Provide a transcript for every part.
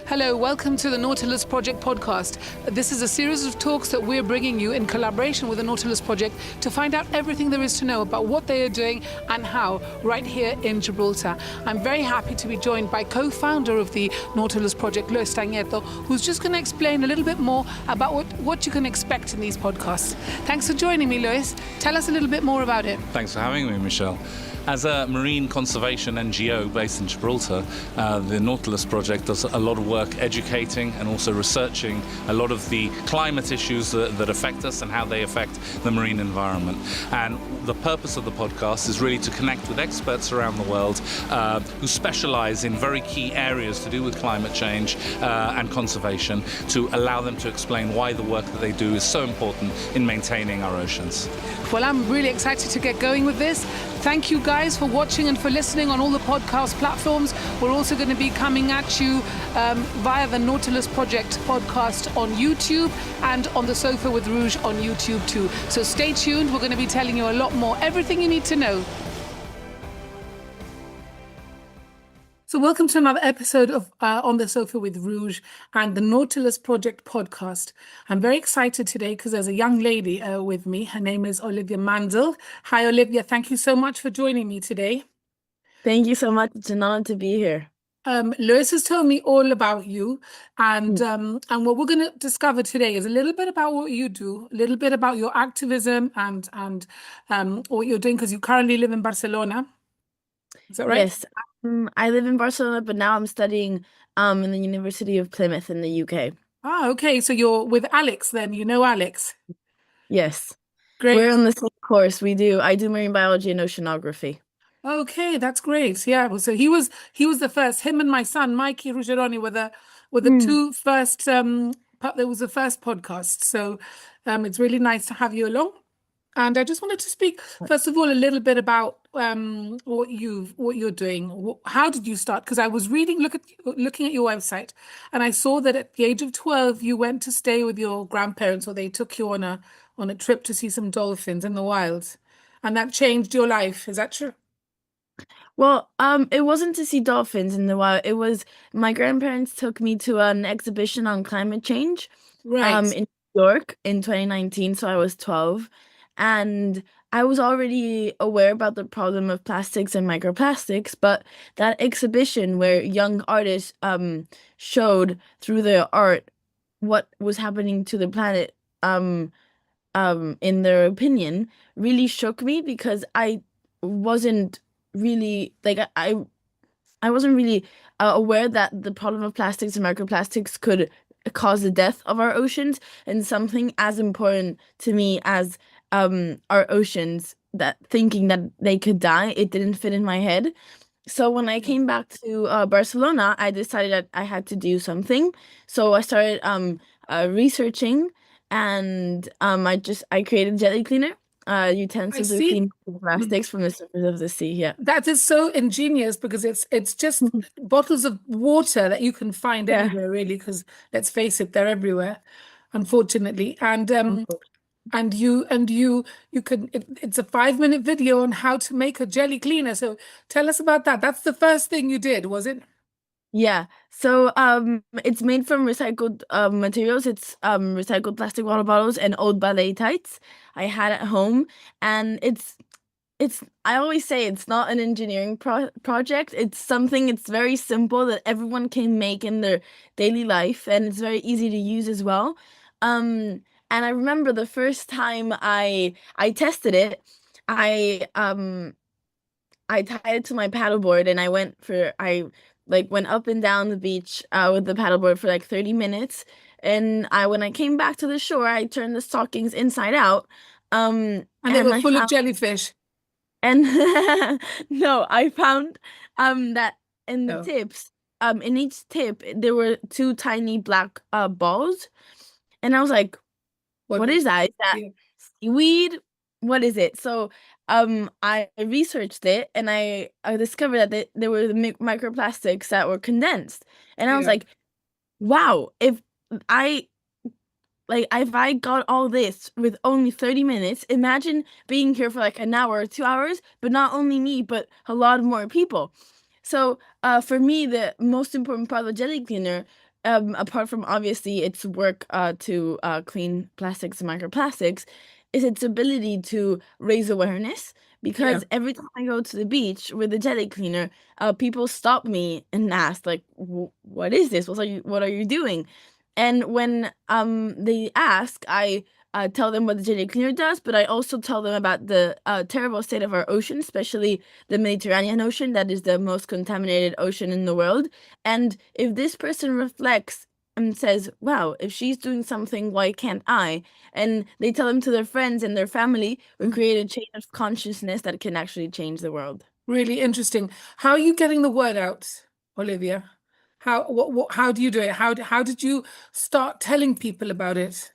Hello, welcome to the Nautilus Project podcast. This is a series of talks that we're bringing you in collaboration with the Nautilus Project to find out everything there is to know about what they are doing and how right here in Gibraltar. I'm very happy to be joined by co-founder of the Nautilus Project, Luis Tanieto, who's just going to explain a little bit more about what you can expect in these podcasts. Thanks for joining me, Luis. Tell us a little bit more about it. Thanks for having me, Michelle. As a marine conservation NGO based in Gibraltar, the Nautilus Project does a lot of work educating and also researching a lot of the climate issues that affect us and how they affect the marine environment. And the purpose of the podcast is really to connect with experts around the world who specialize in very key areas to do with climate change and conservation, to allow them to explain why the work that they do is so important in maintaining our oceans. Well, I'm really excited to get going with this. Thank you guys for watching and for listening on all the podcast platforms. We're also going to be coming at you via the Nautilus Project podcast on YouTube and on the Sofa with Rouge on YouTube too. So stay tuned. We're going to be telling you a lot more, everything you need to know. So welcome to another episode of On the Sofa with Rouge and the Nautilus Project podcast. I'm very excited today because there's a young lady with me. Her name is Olivia Mandle. Hi, Olivia. Thank you so much for joining me today. Thank you so much. It's an honor to be here. Lewis has told me all about you, and what we're going to discover today is a little bit about what you do, a little bit about your activism and what you're doing, because you currently live in Barcelona. Is that right? Yes, I live in Barcelona, but now I'm studying in the University of Plymouth in the UK. Ah, okay. So you're with Alex then. You know Alex? Yes. Great. We're on the same course. I do marine biology and oceanography. Okay, that's great. Yeah. Well, so he was the first. Him and my son, Mikey Ruggeroni, were the two first. There was the first podcast. So it's really nice to have you along. And I just wanted to speak first of all a little bit about what you're doing. How did you start? Because I was looking at your website, and I saw that at the age of 12 you went to stay with your grandparents, or they took you on a trip to see some dolphins in the wild, and that changed your life. Is that true? Well, it wasn't to see dolphins in the wild. It was my grandparents took me to an exhibition on climate change, Right. in New York in 2019. So I was 12. And I was already aware about the problem of plastics and microplastics, but that exhibition where young artists showed through their art what was happening to the planet in their opinion really shook me, because I wasn't really I wasn't really aware that the problem of plastics and microplastics could cause the death of our oceans, and something as important to me as our oceans, that thinking that they could die, it didn't fit in my head. So when I came back to Barcelona, I decided that I had to do something. So I started researching, and I created jelly cleaner, utensils to clean plastics from the surface of the sea. Yeah, that is so ingenious, because it's just bottles of water that you can find anywhere, really, because let's face it, they're everywhere, unfortunately. And you can, it's a 5-minute video on how to make a jelly cleaner. So tell us about that. That's the first thing you did, was it? Yeah. So it's made from recycled materials. It's recycled plastic water bottles and old ballet tights I had at home. And it's I always say it's not an engineering project. It's something, it's very simple that everyone can make in their daily life, and it's very easy to use as well. And I remember the first time I tested it, I tied it to my paddleboard, and I went up and down the beach with the paddleboard for like 30 minutes. And when I came back to the shore, I turned the stockings inside out. And they were full of jellyfish. And no, I found that in the tips, in each tip, there were 2 tiny black balls. And I was like, what is that? Is that seaweed? What is it? So I researched it, and I discovered that there were the microplastics that were condensed. And I was like, wow, if I got all this with only 30 minutes, imagine being here for like an hour or 2 hours, but not only me, but a lot more people. So for me, the most important part of the jelly cleaner apart from obviously its work to clean plastics and microplastics, is its ability to raise awareness. Yeah. Because every time I go to the beach with the jelly cleaner, people stop me and ask, like, "What is this? What are you doing?" And when they ask, I tell them what the jelly cleaner does, but I also tell them about the terrible state of our ocean, especially the Mediterranean Ocean, that is the most contaminated ocean in the world. And if this person reflects and says, wow, if she's doing something, why can't I? And they tell them to their friends and their family, we create a chain of consciousness that can actually change the world. Really interesting. How are you getting the word out, Olivia? How do you do it? How did you start telling people about it?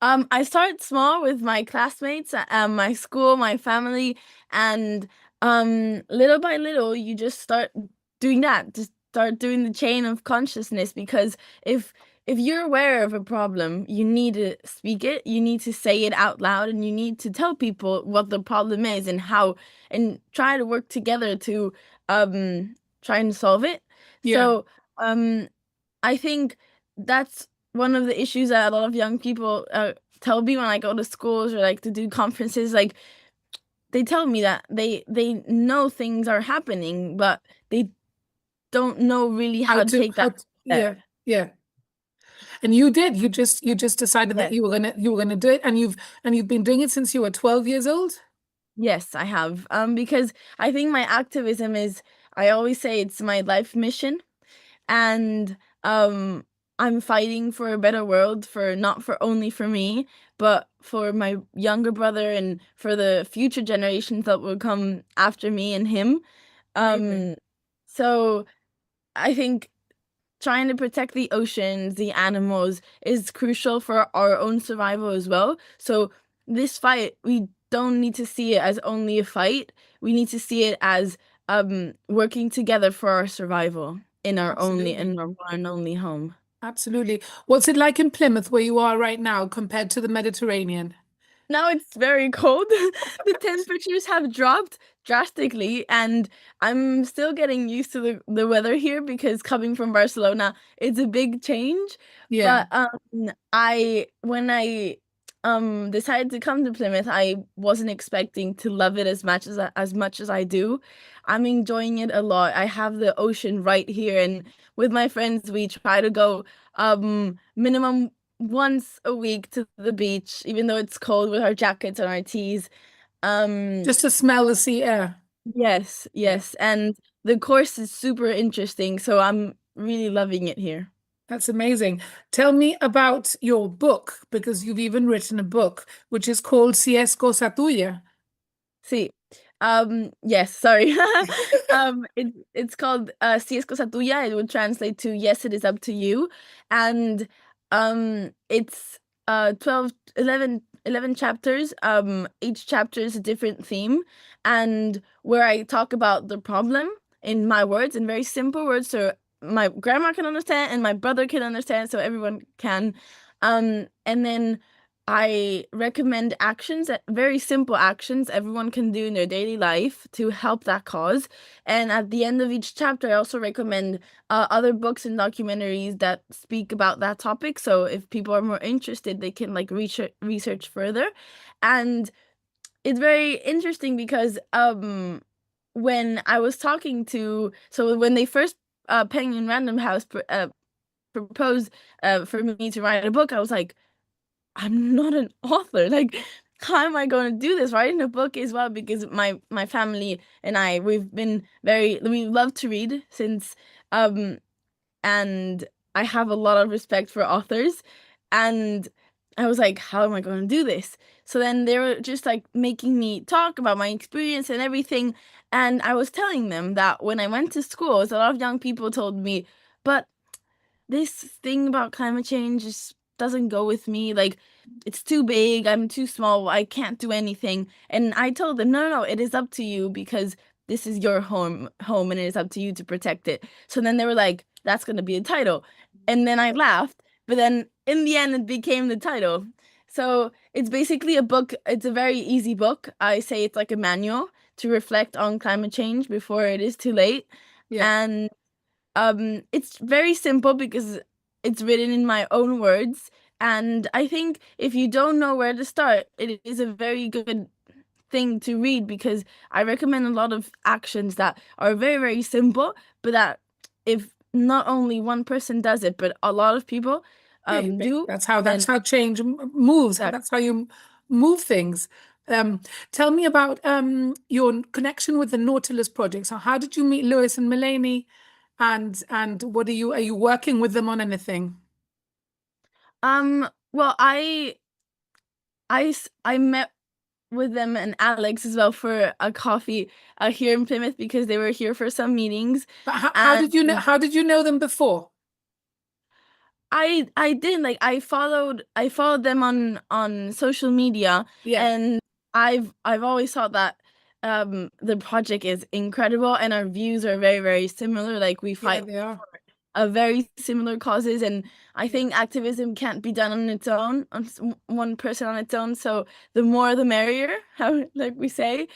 I started small with my classmates, my school, my family, and little by little, you just start doing that. Just start doing the chain of consciousness, because if you're aware of a problem, you need to speak it, you need to say it out loud, and you need to tell people what the problem is and how, and try to work together to try and solve it. Yeah. So I think that's one of the issues that a lot of young people tell me when I go to schools or like to do conferences. Like, they tell me that they know things are happening, but they don't know really how to take that step. Yeah, yeah. And you did. You just decided that Yes. you were gonna do it, and you've been doing it since you were 12 years old? Yes, I have. Because I think my activism is, I always say it's my life mission. And I'm fighting for a better world, for not for only for me, but for my younger brother and for the future generations that will come after me and him. Amazing. Um, so I think trying to protect the oceans, the animals, is crucial for our own survival as well. So this fight, we don't need to see it as only a fight. We need to see it as working together for our survival Absolutely. in our one and only home. Absolutely. What's it like in Plymouth, where you are right now, compared to the Mediterranean? Now it's very cold. The temperatures have dropped drastically, and I'm still getting used to the weather here, because coming from Barcelona, it's a big change. Yeah. But I when I decided to come to Plymouth, I wasn't expecting to love it as much as I do. I'm enjoying it a lot. I have the ocean right here, and with my friends we try to go minimum once a week to the beach, even though it's cold, with our jackets and our tees. Um, Just to smell the sea air. yes, Yeah. yes. And the course is super interesting, so I'm really loving it here. That's amazing. Tell me about your book, because you've even written a book, which is called Si es cosa tuya. See, yes, sorry. It's called Si es cosa tuya. It would translate to yes, it is up to you. And it's 12, 11 chapters. Each chapter is a different theme, and where I talk about the problem in my words, in very simple words, so my grandma can understand and my brother can understand, so everyone can. And then I recommend actions, very simple actions everyone can do in their daily life to help that cause. And at the end of each chapter, I also recommend other books and documentaries that speak about that topic. So if people are more interested, they can like research further. And it's very interesting because when I was talking to, so when they first Penguin Random House proposed for me to write a book, I was like, I'm not an author. Like, how am I going to do this? Writing a book as well, because my family and I, we love to read since, um, and I have a lot of respect for authors. And I was like, how am I going to do this? So then they were just like making me talk about my experience and everything. And I was telling them that when I went to schools, a lot of young people told me, but this thing about climate change just doesn't go with me. Like, it's too big, I'm too small, I can't do anything. And I told them, no, no, no, it is up to you, because this is your home, and it is up to you to protect it. So then they were like, that's gonna be a title. And then I laughed, but then in the end it became the title. So it's basically a book. It's a very easy book. I say it's like a manual to reflect on climate change before it is too late. Yeah. And it's very simple because it's written in my own words. And I think if you don't know where to start, it is a very good thing to read because I recommend a lot of actions that are very, very simple, but that if not only one person does it, but a lot of people do, That's then how change moves. that That's how you move things. Um, Tell me about your connection with the Nautilus Project. So how did you meet Lewis and Melanie, and what are you working with them on anything? well, I met with them and Alex as well for a coffee here in Plymouth because they were here for some meetings. But And how did you know them before? I did like I followed them on social media, Yeah, and I've always thought that the project is incredible and our views are very, very similar. Like we yeah, fight they are. very similar causes, and I Yeah. think activism can't be done on its own, one person on its own. So the more the merrier, how like we say.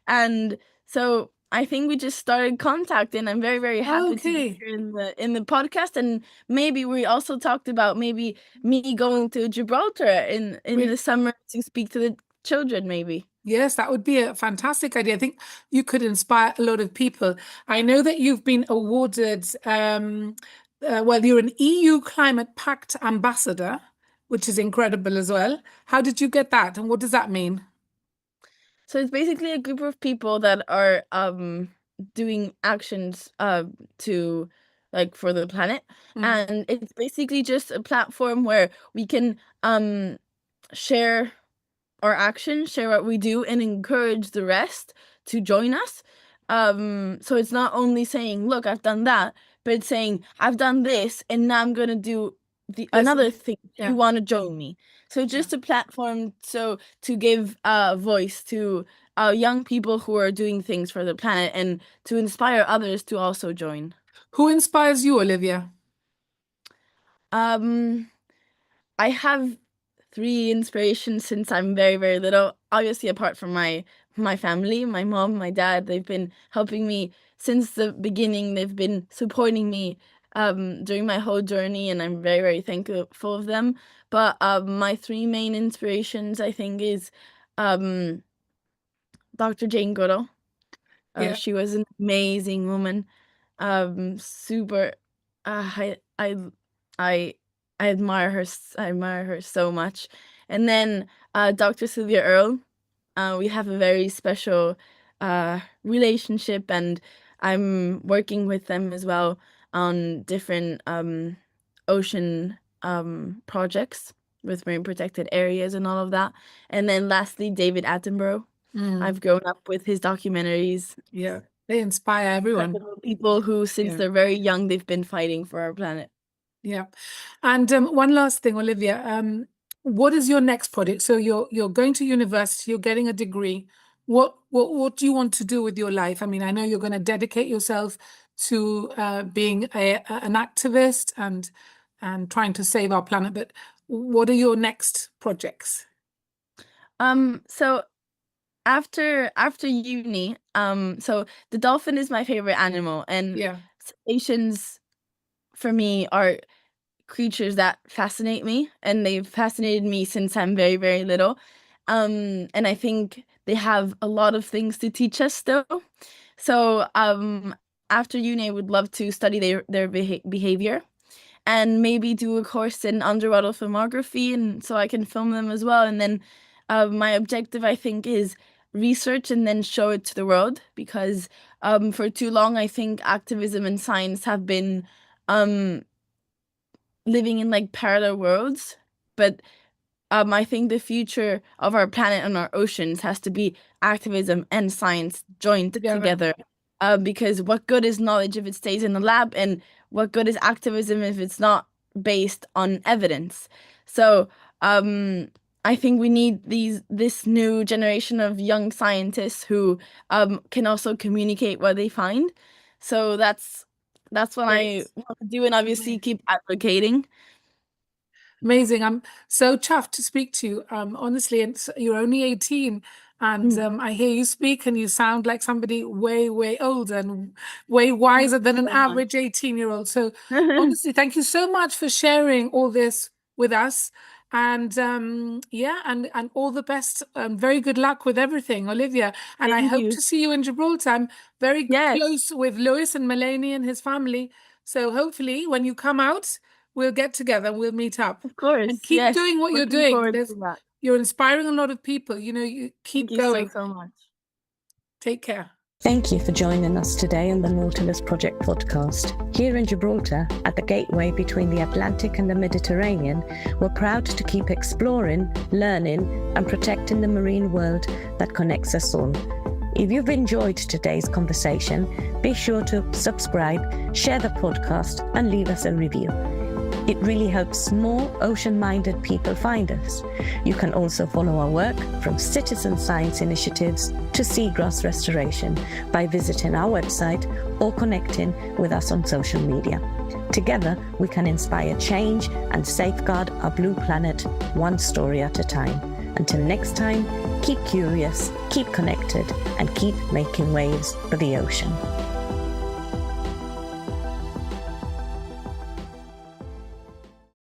And so I think we just started contacting. I'm very, very happy to be Okay. here in the podcast, and maybe we also talked about maybe me going to Gibraltar in the summer to speak to the children, maybe. Yes, that would be a fantastic idea. I think you could inspire a lot of people. I know that you've been awarded, well, you're an EU Climate Pact ambassador, which is incredible as well. How did you get that, and what does that mean? So it's basically a group of people that are doing actions to like for the planet, Mm. and it's basically just a platform where we can share our actions, share what we do, and encourage the rest to join us. So it's not only saying, "Look, I've done that," but it's saying, "I've done this, and now I'm gonna do the This another is, thing. Do you yeah, want to join me?" So yeah. just a platform so to give voice to young people who are doing things for the planet and to inspire others to also join. Who inspires you, Olivia? Um, I have three inspirations since I'm very, very little. Obviously, apart from my family, my mom, my dad, they've been helping me since the beginning. They've been supporting me during my whole journey, and I'm very, very thankful of them. But my three main inspirations, I think, is um, Dr. Jane Goodall. Yeah. She was an amazing woman. Super. Uh, I I I I admire her. I admire her so much. And then Dr. Sylvia Earle. We have a very special relationship, and I'm working with them as well on different ocean projects with marine protected areas and all of that. And then lastly, David Attenborough. Mm. I've grown up with his documentaries. Yeah, they inspire everyone. Incredible people who, since Yeah. they're very young, they've been fighting for our planet. Yeah. And one last thing, Olivia. What is your next project? So you're going to university, you're getting a degree. What do you want to do with your life? I mean, I know you're going to dedicate yourself to being an activist and trying to save our planet, but what are your next projects? So after uni, so the dolphin is my favorite animal, and Yeah. cetaceans for me are creatures that fascinate me, and they've fascinated me since I'm very, very little. And I think they have a lot of things to teach us still. So, after uni, I would love to study their behavior and maybe do a course in underwater filmography, and so I can film them as well. And then, my objective, I think, is research and then show it to the world because, for too long, I think activism and science have been, um, living in like parallel worlds, but I think the future of our planet and our oceans has to be activism and science joined Together. together. Because what good is knowledge if it stays in the lab, and what good is activism if it's not based on evidence? So, um, I think we need this new generation of young scientists who can also communicate what they find. So that's what Great. I want to do, and obviously keep advocating. Amazing. I'm so chuffed to speak to you. Honestly, and you're only 18. And I hear you speak and you sound like somebody way, way older and way wiser than an average 18-year-old. So honestly, thank you so much for sharing all this with us. And and all the best. Very good luck with everything, Olivia. And I hope to see you in Gibraltar. I'm very close with Lewis and Melanie and his family. So hopefully when you come out, we'll get together and we'll meet up. Of course. And keep doing what you're doing. You're inspiring a lot of people. You keep going. Thank you so much. Take care. Thank you for joining us today on the Nautilus Project podcast. Here in Gibraltar, at the gateway between the Atlantic and the Mediterranean, we're proud to keep exploring, learning, and protecting the marine world that connects us all. If you've enjoyed today's conversation, be sure to subscribe, share the podcast, and leave us a review. It really helps more ocean-minded people find us. You can also follow our work from citizen science initiatives to seagrass restoration by visiting our website or connecting with us on social media. Together, we can inspire change and safeguard our blue planet one story at a time. Until next time, keep curious, keep connected, and keep making waves for the ocean.